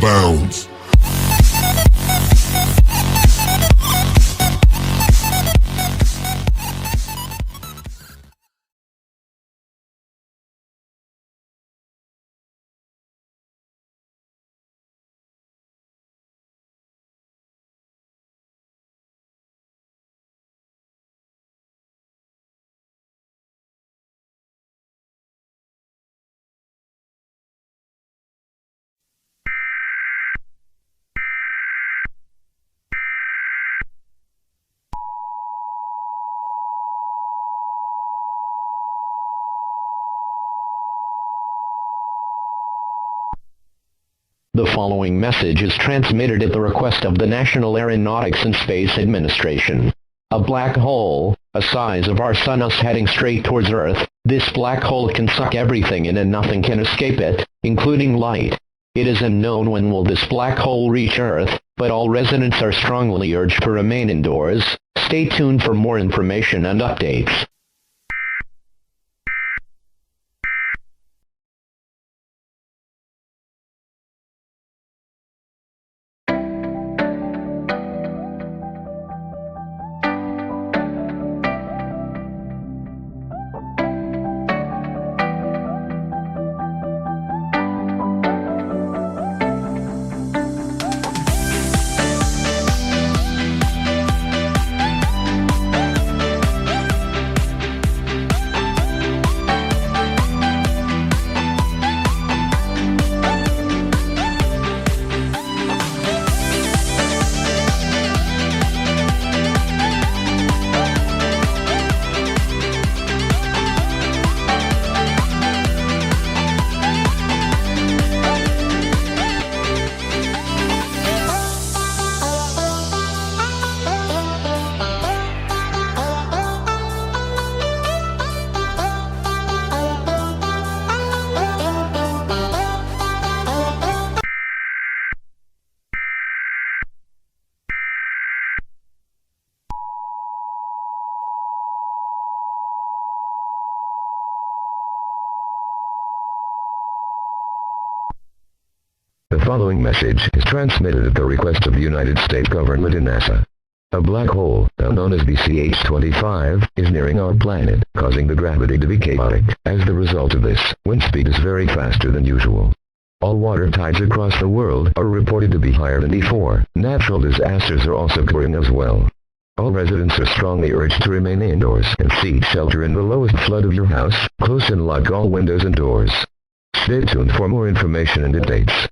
bounds. The following message is transmitted at the request of the National Aeronautics and Space Administration. A black hole, the size of our sun, is heading straight towards Earth. This black hole can suck everything in and nothing can escape it, including light. It is unknown when will this black hole reach Earth, but all residents are strongly urged to remain indoors. Stay tuned for more information and updates. The following message is transmitted at the request of the United States government and NASA. A black hole, now known as the CH-25, is nearing our planet, causing the gravity to be chaotic. As the result of this, wind speed is very faster than usual. All water tides across the world are reported to be higher than before. Natural disasters are also occurring as well. All residents are strongly urged to remain indoors and seek shelter in the lowest flood of your house. Close and lock all windows and doors. Stay tuned for more information and updates.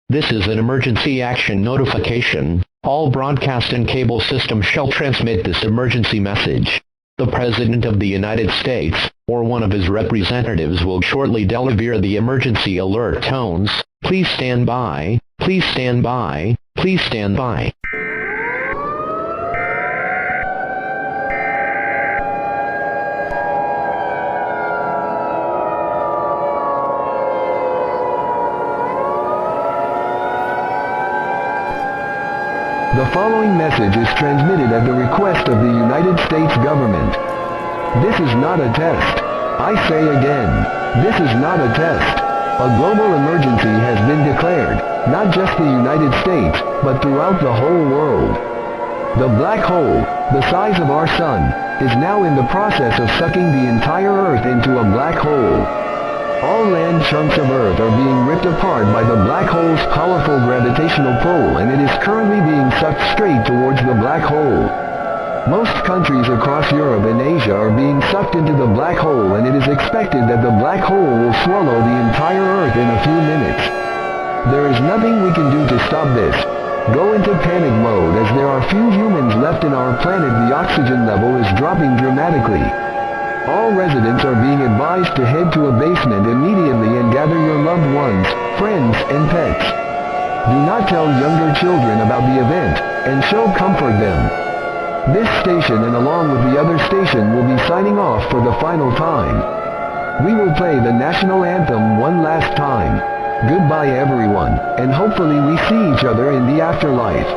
This is an emergency action notification. All broadcast and cable systems shall transmit this emergency message. The President of the United States, or one of his representatives, will shortly deliver the emergency alert tones. Please stand by. Please stand by. Please stand by. The following message is transmitted at the request of the United States government. This is not a test. I say again, this is not a test. A global emergency has been declared, not just the United States, but throughout the whole world. The black hole, the size of our sun, is now in the process of sucking the entire Earth into a black hole. All land chunks of Earth are being ripped apart by the black hole's powerful gravitational pull, and it is currently being sucked straight towards the black hole. Most countries across Europe and Asia are being sucked into the black hole, and it is expected that the black hole will swallow the entire Earth in a few minutes. There is nothing we can do to stop this. Go into panic mode, as there are few humans left in our planet. The oxygen level is dropping dramatically. All residents are being advised to head to a basement immediately and gather your loved ones, friends, and pets. Do not tell younger children about the event, and show comfort them. This station, and along with the other station, will be signing off for the final time. We will play the national anthem one last time. Goodbye everyone, and hopefully we see each other in the afterlife.